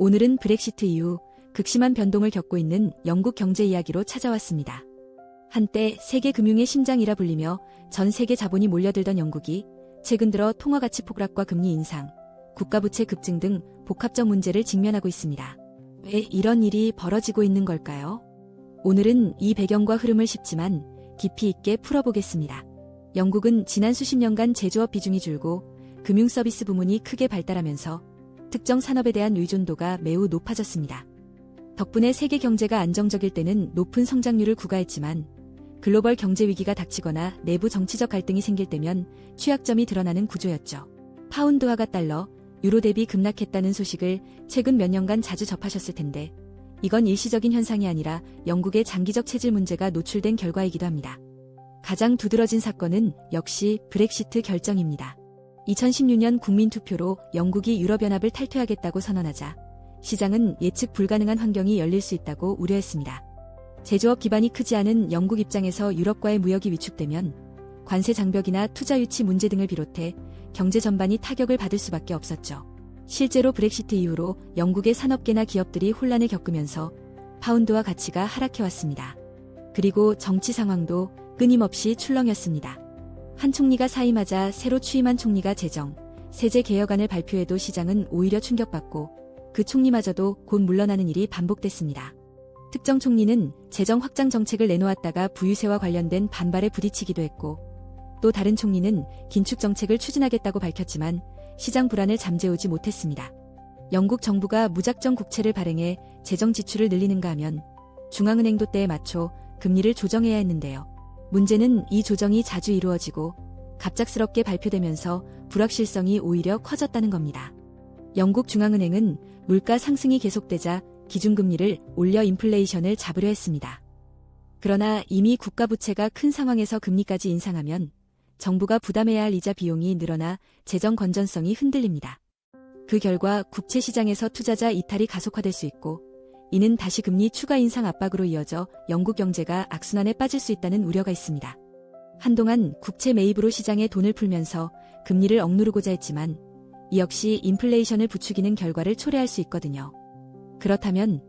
오늘은 브렉시트 이후 극심한 변동을 겪고 있는 영국 경제 이야기로 찾아왔습니다. 한때 세계 금융의 심장이라 불리며 전 세계 자본이 몰려들던 영국이 최근 들어 통화 가치 폭락과 금리 인상, 국가 부채 급증 등 복합적 문제를 직면하고 있습니다. 왜 이런 일이 벌어지고 있는 걸까요? 오늘은 이 배경과 흐름을 쉽지만 깊이 있게 풀어보겠습니다. 영국은 지난 수십 년간 제조업 비중이 줄고 금융 서비스 부문이 크게 발달하면서 특정 산업에 대한 의존도가 매우 높아졌습니다. 덕분에 세계 경제가 안정적일 때는 높은 성장률을 구가했지만 글로벌 경제 위기가 닥치거나 내부 정치적 갈등이 생길 때면 취약점이 드러나는 구조였죠. 파운드화가 달러, 유로 대비 급락했다는 소식을 최근 몇 년간 자주 접하셨을 텐데 이건 일시적인 현상이 아니라 영국의 장기적 체질 문제가 노출된 결과이기도 합니다. 가장 두드러진 사건은 역시 브렉시트 결정입니다. 2016년 국민투표로 영국이 유럽연합을 탈퇴하겠다고 선언하자 시장은 예측 불가능한 환경이 열릴 수 있다고 우려했습니다. 제조업 기반이 크지 않은 영국 입장에서 유럽과의 무역이 위축되면 관세 장벽이나 투자 유치 문제 등을 비롯해 경제 전반이 타격을 받을 수밖에 없었죠. 실제로 브렉시트 이후로 영국의 산업계나 기업들이 혼란을 겪으면서 파운드화 가치가 하락해왔습니다. 그리고 정치 상황도 끊임없이 출렁였습니다. 한 총리가 사임하자 새로 취임한 총리가 재정, 세제 개혁안을 발표해도 시장은 오히려 충격받고 그 총리마저도 곧 물러나는 일이 반복됐습니다. 특정 총리는 재정 확장 정책을 내놓았다가 부유세와 관련된 반발에 부딪히기도 했고 또 다른 총리는 긴축 정책을 추진하겠다고 밝혔지만 시장 불안을 잠재우지 못했습니다. 영국 정부가 무작정 국채를 발행해 재정 지출을 늘리는가 하면 중앙은행도 때에 맞춰 금리를 조정해야 했는데요. 문제는 이 조정이 자주 이루어지고 갑작스럽게 발표되면서 불확실성이 오히려 커졌다는 겁니다. 영국 중앙은행은 물가 상승이 계속되자 기준금리를 올려 인플레이션을 잡으려 했습니다. 그러나 이미 국가 부채가 큰 상황에서 금리까지 인상하면 정부가 부담해야 할 이자 비용이 늘어나 재정 건전성이 흔들립니다. 그 결과 국채 시장에서 투자자 이탈이 가속화될 수 있고 이는 다시 금리 추가 인상 압박으로 이어져 영국 경제가 악순환에 빠질 수 있다는 우려가 있습니다. 한동안 국채 매입으로 시장에 돈을 풀면서 금리를 억누르고자 했지만 이 역시 인플레이션을 부추기는 결과를 초래할 수 있거든요. 그렇다면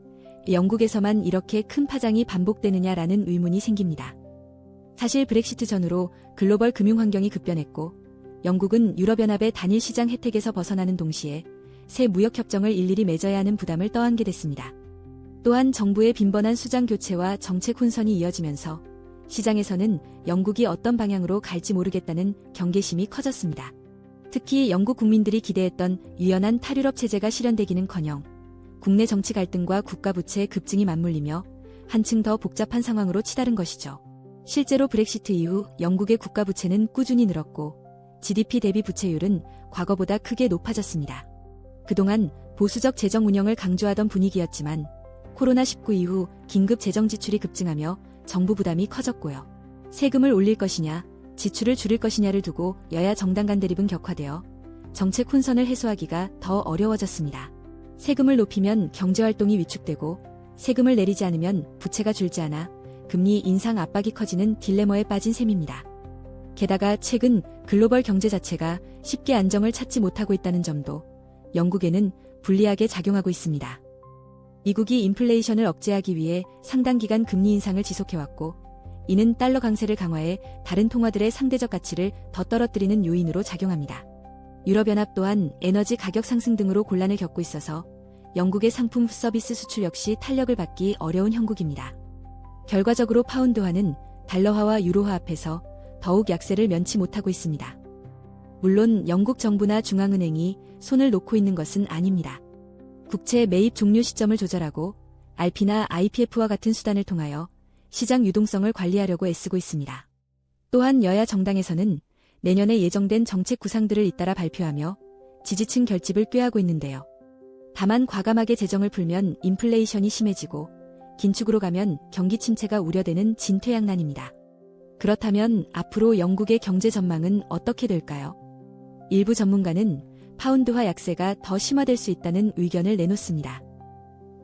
영국에서만 이렇게 큰 파장이 반복되느냐라는 의문이 생깁니다. 사실 브렉시트 전후로 글로벌 금융 환경이 급변했고 영국은 유럽연합의 단일 시장 혜택에서 벗어나는 동시에 새 무역협정을 일일이 맺어야 하는 부담을 떠안게 됐습니다. 또한 정부의 빈번한 수장 교체와 정책 혼선이 이어지면서 시장에서는 영국이 어떤 방향으로 갈지 모르겠다는 경계심이 커졌습니다. 특히 영국 국민들이 기대했던 유연한 탈유럽 체제가 실현되기는커녕 국내 정치 갈등과 국가 부채 급증이 맞물리며 한층 더 복잡한 상황으로 치달은 것이죠. 실제로 브렉시트 이후 영국의 국가 부채는 꾸준히 늘었고 GDP 대비 부채율은 과거보다 크게 높아졌습니다. 그동안 보수적 재정 운영을 강조하던 분위기였지만 코로나19 이후 긴급 재정 지출이 급증하며 정부 부담이 커졌고요. 세금을 올릴 것이냐, 지출을 줄일 것이냐를 두고 여야 정당 간 대립은 격화되어 정책 혼선을 해소하기가 더 어려워졌습니다. 세금을 높이면 경제활동이 위축되고 세금을 내리지 않으면 부채가 줄지 않아 금리 인상 압박이 커지는 딜레마에 빠진 셈입니다. 게다가 최근 글로벌 경제 자체가 쉽게 안정을 찾지 못하고 있다는 점도 영국에는 불리하게 작용하고 있습니다. 미국이 인플레이션을 억제하기 위해 상당 기간 금리 인상을 지속해왔고 이는 달러 강세를 강화해 다른 통화들의 상대적 가치를 더 떨어뜨리는 요인으로 작용합니다. 유럽연합 또한 에너지 가격 상승 등으로 곤란을 겪고 있어서 영국의 상품 서비스 수출 역시 탄력을 받기 어려운 형국입니다. 결과적으로 파운드화는 달러화와 유로화 앞에서 더욱 약세를 면치 못하고 있습니다. 물론 영국 정부나 중앙은행이 손을 놓고 있는 것은 아닙니다. 국채 매입 종료 시점을 조절하고 RP나 IPF와 같은 수단을 통하여 시장 유동성을 관리하려고 애쓰고 있습니다. 또한 여야 정당에서는 내년에 예정된 정책 구상들을 잇따라 발표하며 지지층 결집을 꾀하고 있는데요. 다만 과감하게 재정을 풀면 인플레이션이 심해지고 긴축으로 가면 경기 침체가 우려되는 진퇴양난입니다. 그렇다면 앞으로 영국의 경제 전망은 어떻게 될까요? 일부 전문가는 파운드화 약세가 더 심화될 수 있다는 의견을 내놓습니다.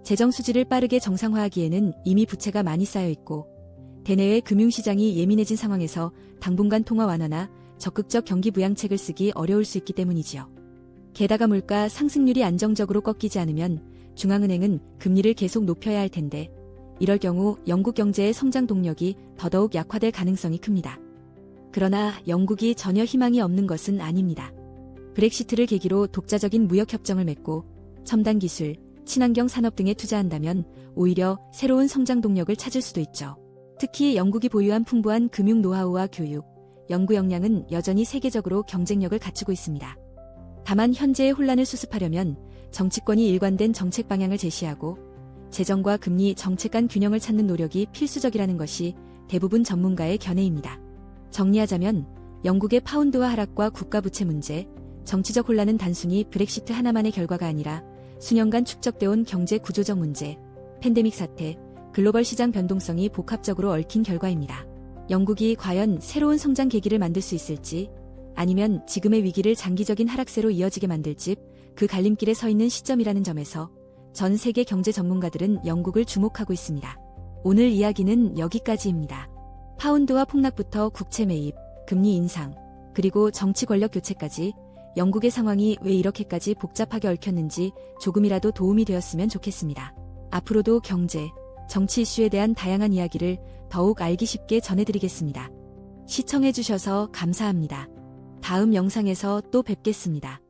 재정 수지를 빠르게 정상화하기에는 이미 부채가 많이 쌓여 있고 대내외 금융시장이 예민해진 상황에서 당분간 통화 완화나 적극적 경기 부양책을 쓰기 어려울 수 있기 때문이지요. 게다가 물가 상승률이 안정적으로 꺾이지 않으면 중앙은행은 금리를 계속 높여야 할 텐데 이럴 경우 영국 경제의 성장 동력이 더더욱 약화될 가능성이 큽니다. 그러나 영국이 전혀 희망이 없는 것은 아닙니다. 브렉시트를 계기로 독자적인 무역협정을 맺고 첨단 기술, 친환경 산업 등에 투자한다면 오히려 새로운 성장 동력을 찾을 수도 있죠. 특히 영국이 보유한 풍부한 금융 노하우와 교육, 연구 역량은 여전히 세계적으로 경쟁력을 갖추고 있습니다. 다만 현재의 혼란을 수습하려면 정치권이 일관된 정책 방향을 제시하고 재정과 금리 정책 간 균형을 찾는 노력이 필수적이라는 것이 대부분 전문가의 견해입니다. 정리하자면 영국의 파운드화 하락과 국가 부채 문제, 정치적 혼란은 단순히 브렉시트 하나만의 결과가 아니라 수년간 축적되어온 경제 구조적 문제, 팬데믹 사태, 글로벌 시장 변동성이 복합적으로 얽힌 결과입니다. 영국이 과연 새로운 성장 계기를 만들 수 있을지, 아니면 지금의 위기를 장기적인 하락세로 이어지게 만들지, 그 갈림길에 서 있는 시점이라는 점에서 전 세계 경제 전문가들은 영국을 주목하고 있습니다. 오늘 이야기는 여기까지입니다. 파운드화 폭락부터 국채 매입, 금리 인상, 그리고 정치 권력 교체까지 영국의 상황이 왜 이렇게까지 복잡하게 얽혔는지 조금이라도 도움이 되었으면 좋겠습니다. 앞으로도 경제, 정치 이슈에 대한 다양한 이야기를 더욱 알기 쉽게 전해드리겠습니다. 시청해주셔서 감사합니다. 다음 영상에서 또 뵙겠습니다.